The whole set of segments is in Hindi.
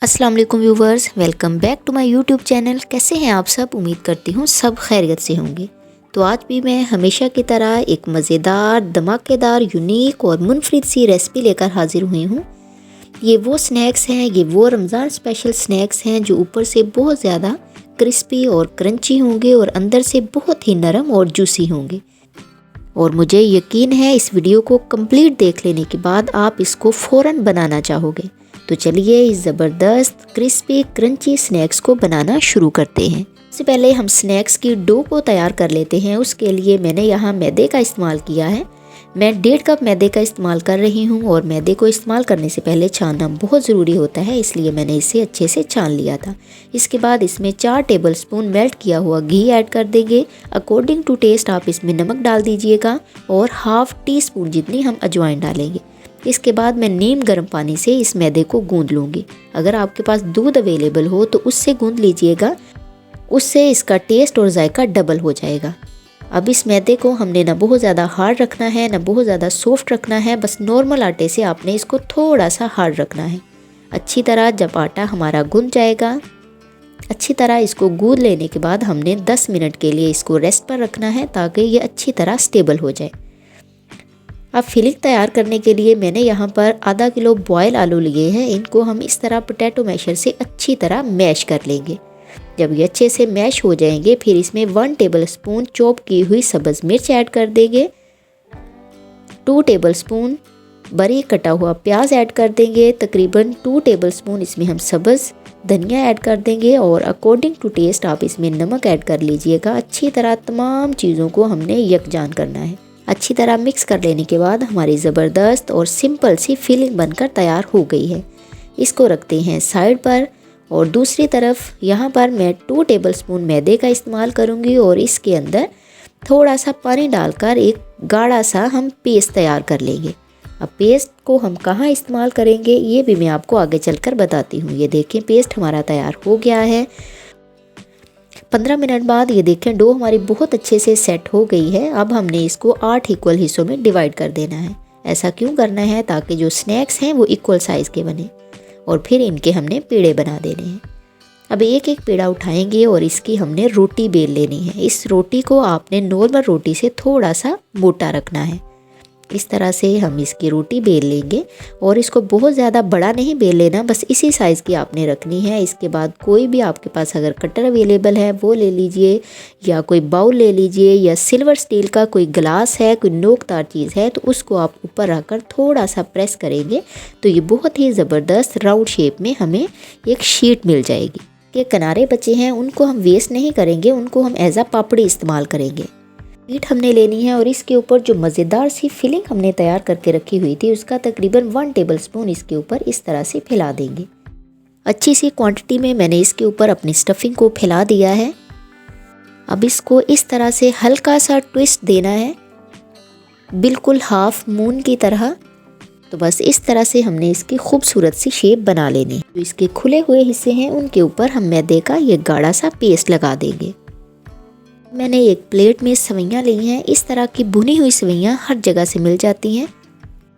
अस्सलाम वालेकुम viewers, welcome back to my YouTube channel. कैसे हैं आप सब? उम्मीद करती हूँ सब खैरियत से होंगे। तो आज भी मैं हमेशा की तरह एक मज़ेदार, धमाकेदार, यूनिक और मुनफरिद सी रेसिपी लेकर हाजिर हुई हूँ। ये वो स्नैक्स हैं, ये वो रमज़ान स्पेशल स्नैक्स हैं जो ऊपर से बहुत ज़्यादा क्रिस्पी और क्रंची होंगे और अंदर से बहुत ही नरम और जूसी होंगे। और मुझे यकीन है इस वीडियो को कंप्लीट देख लेने के बाद आप इसको फ़ौरन बनाना चाहोगे। तो चलिए इस ज़बरदस्त क्रिस्पी क्रंची स्नैक्स को बनाना शुरू करते हैं। सबसे पहले हम स्नैक्स की डो को तैयार कर लेते हैं। उसके लिए मैंने यहाँ मैदे का इस्तेमाल किया है। मैं 1.5 कप मैदे का इस्तेमाल कर रही हूँ और मैदे को इस्तेमाल करने से पहले छानना बहुत ज़रूरी होता है, इसलिए मैंने इसे अच्छे से छान लिया था। इसके बाद इसमें 4 टेबलस्पून मेल्ट किया हुआ घी ऐड कर देंगे। अकॉर्डिंग टू टेस्ट आप इसमें नमक डाल दीजिएगा और हाफ़ टी स्पून जितनी हम अजवाइन डालेंगे। इसके बाद मैं नीम गर्म पानी से इस मैदे को गूंद लूँगी। अगर आपके पास दूध अवेलेबल हो तो उससे गूंद लीजिएगा, उससे इसका टेस्ट और जायका डबल हो जाएगा। अब इस मैदे को हमने ना बहुत ज़्यादा हार्ड रखना है ना बहुत ज़्यादा सॉफ्ट रखना है, बस नॉर्मल आटे से आपने इसको थोड़ा सा हार्ड रखना है। अच्छी तरह जब आटा हमारा गूंद जाएगा, अच्छी तरह इसको गूंद लेने के बाद हमने 10 मिनट के लिए इसको रेस्ट पर रखना है ताकि ये अच्छी तरह स्टेबल हो जाए। अब फिलिंग तैयार करने के लिए मैंने यहाँ पर आधा किलो बॉयल आलू लिए हैं। इनको हम इस तरह पोटैटो मैशर से अच्छी तरह मैश कर लेंगे। जब ये अच्छे से मैश हो जाएंगे फिर इसमें 1 टेबलस्पून चॉप की हुई सब्ज़ मिर्च ऐड कर देंगे। 2 टेबलस्पून बारीक कटा हुआ प्याज ऐड कर देंगे। तकरीबन 2 टेबलस्पून इसमें हम सब्ज़ धनिया ऐड कर देंगे और अकॉर्डिंग टू टेस्ट आप इसमें नमक ऐड कर लीजिएगा। अच्छी तरह तमाम चीज़ों को हमने यकजान करना है। अच्छी तरह मिक्स कर लेने के बाद हमारी ज़बरदस्त और सिंपल सी फिलिंग बनकर तैयार हो गई है। इसको रखते हैं साइड पर और दूसरी तरफ यहाँ पर मैं 2 टेबलस्पून मैदे का इस्तेमाल करूँगी और इसके अंदर थोड़ा सा पानी डालकर एक गाढ़ा सा हम पेस्ट तैयार कर लेंगे। अब पेस्ट को हम कहाँ इस्तेमाल करेंगे ये भी मैं आपको आगे चलकर बताती हूँ। ये देखें पेस्ट हमारा तैयार हो गया है। 15 मिनट बाद ये देखें डो हमारी बहुत अच्छे से सेट हो गई है। अब हमने इसको 8 इक्वल हिस्सों में डिवाइड कर देना है। ऐसा क्यों करना है? ताकि जो स्नैक्स हैं वो इक्वल साइज़ के बने और फिर इनके हमने पेड़े बना देने हैं। अब एक एक पेड़ा उठाएंगे और इसकी हमने रोटी बेल लेनी है। इस रोटी को आपने नॉर्मल रोटी से थोड़ा सा मोटा रखना है। इस तरह से हम इसकी रोटी बेल लेंगे और इसको बहुत ज़्यादा बड़ा नहीं बेल लेना, बस इसी साइज़ की आपने रखनी है। इसके बाद कोई भी आपके पास अगर कटर अवेलेबल है वो ले लीजिए या कोई बाउल ले लीजिए या सिल्वर स्टील का कोई गिलास है, कोई नोकदार चीज़ है तो उसको आप ऊपर रखकर थोड़ा सा प्रेस करेंगे तो ये बहुत ही ज़बरदस्त राउंड शेप में हमें एक शीट मिल जाएगी। के किनारे बचे हैं उनको हम वेस्ट नहीं करेंगे, उनको हम एज अ पापड़ी इस्तेमाल करेंगे। शीट हमने लेनी है और इसके ऊपर जो मज़ेदार सी फिलिंग हमने तैयार करके रखी हुई थी उसका तकरीबन 1 टेबलस्पून इसके ऊपर इस तरह से फैला देंगे। अच्छी सी क्वांटिटी में मैंने इसके ऊपर अपनी स्टफिंग को फैला दिया है। अब इसको इस तरह से हल्का सा ट्विस्ट देना है, बिल्कुल हाफ मून की तरह। तो बस इस तरह से हमने इसकी खूबसूरत सी शेप बना लेनी है। जो इसके खुले हुए हिस्से हैं उनके ऊपर हम मैदे का ये गाढ़ा सा पेस्ट लगा देंगे। मैंने एक प्लेट में सवैयाँ ली हैं। इस तरह की भुनी हुई सवैयाँ हर जगह से मिल जाती हैं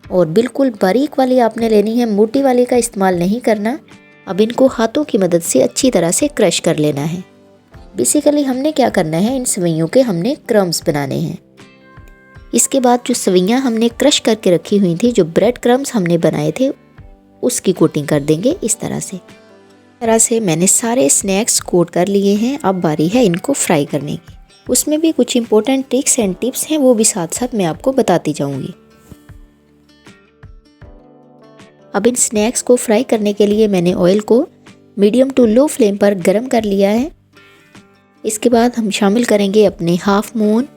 और बिल्कुल बारीक वाली आपने लेनी है, मोटी वाली का इस्तेमाल नहीं करना। अब इनको हाथों की मदद से अच्छी तरह से क्रश कर लेना है। बेसिकली हमने क्या करना है, इन सवैयों के हमने क्रम्स बनाने हैं। इसके बाद जो सवैयाँ हमने क्रश करके रखी हुई थी, जो ब्रेड क्रम्स हमने बनाए थे, उसकी कोटिंग कर देंगे इस तरह से मैंने सारे स्नैक्स कोट कर लिए हैं। अब बारी है इनको फ्राई करने की। उसमें भी कुछ इंपॉर्टेंट ट्रिक्स एंड टिप्स हैं, वो भी साथ साथ मैं आपको बताती जाऊंगी। अब इन स्नैक्स को फ्राई करने के लिए मैंने ऑयल को मीडियम टू लो फ्लेम पर गर्म कर लिया है। इसके बाद हम शामिल करेंगे अपने हाफ मून।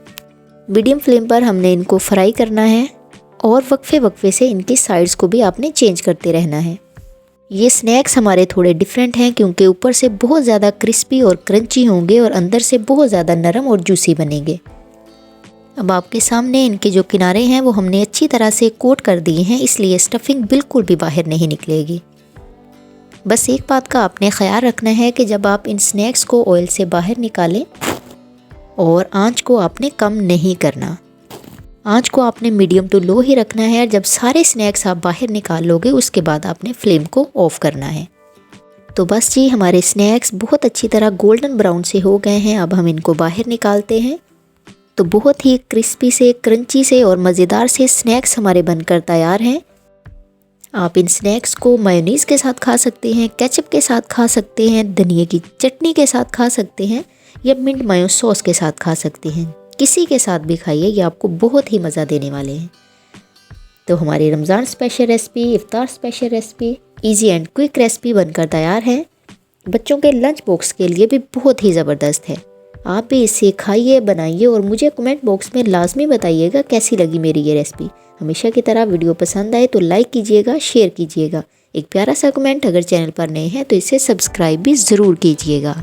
मीडियम फ्लेम पर हमने इनको फ्राई करना है और वक्फे वक्फे से इनकी साइड्स को भी आपने चेंज करते रहना है। ये स्नैक्स हमारे थोड़े डिफरेंट हैं क्योंकि ऊपर से बहुत ज़्यादा क्रिस्पी और क्रंची होंगे और अंदर से बहुत ज़्यादा नरम और जूसी बनेंगे। अब आपके सामने इनके जो किनारे हैं वो हमने अच्छी तरह से कोट कर दिए हैं, इसलिए स्टफिंग बिल्कुल भी बाहर नहीं निकलेगी। बस एक बात का आपने ख्याल रखना है कि जब आप इन स्नैक्स को ऑयल से बाहर निकालें और आंच को आपने कम नहीं करना, आंच को आपने मीडियम टू लो ही रखना है। जब सारे स्नैक्स आप बाहर निकाल लोगे उसके बाद आपने फ्लेम को ऑफ करना है। तो बस जी हमारे स्नैक्स बहुत अच्छी तरह गोल्डन ब्राउन से हो गए हैं। अब हम इनको बाहर निकालते हैं। तो बहुत ही क्रिस्पी से, क्रंची से और मज़ेदार से स्नैक्स हमारे बनकर तैयार हैं। आप इन स्नैक्स को मेयोनीज़ के साथ खा सकते हैं, केचप के साथ खा सकते हैं, धनिया की चटनी के साथ खा सकते हैं या मिंट मायो सॉस के साथ खा सकते हैं। किसी के साथ भी खाइए, ये आपको बहुत ही मज़ा देने वाले हैं। तो हमारी Ramzan special recipe, iftar special recipe, easy and quick recipe बनकर तैयार है। बच्चों के लंच बॉक्स के लिए भी बहुत ही ज़बरदस्त है। आप भी इसे खाइए, बनाइए और मुझे कमेंट बॉक्स में लाजमी बताइएगा कैसी लगी मेरी ये रेसिपी। हमेशा की तरह वीडियो पसंद आए तो लाइक कीजिएगा, शेयर कीजिएगा। एक प्यारा सा कमेंट, अगर चैनल पर नए हैं तो इसे सब्सक्राइब भी ज़रूर कीजिएगा।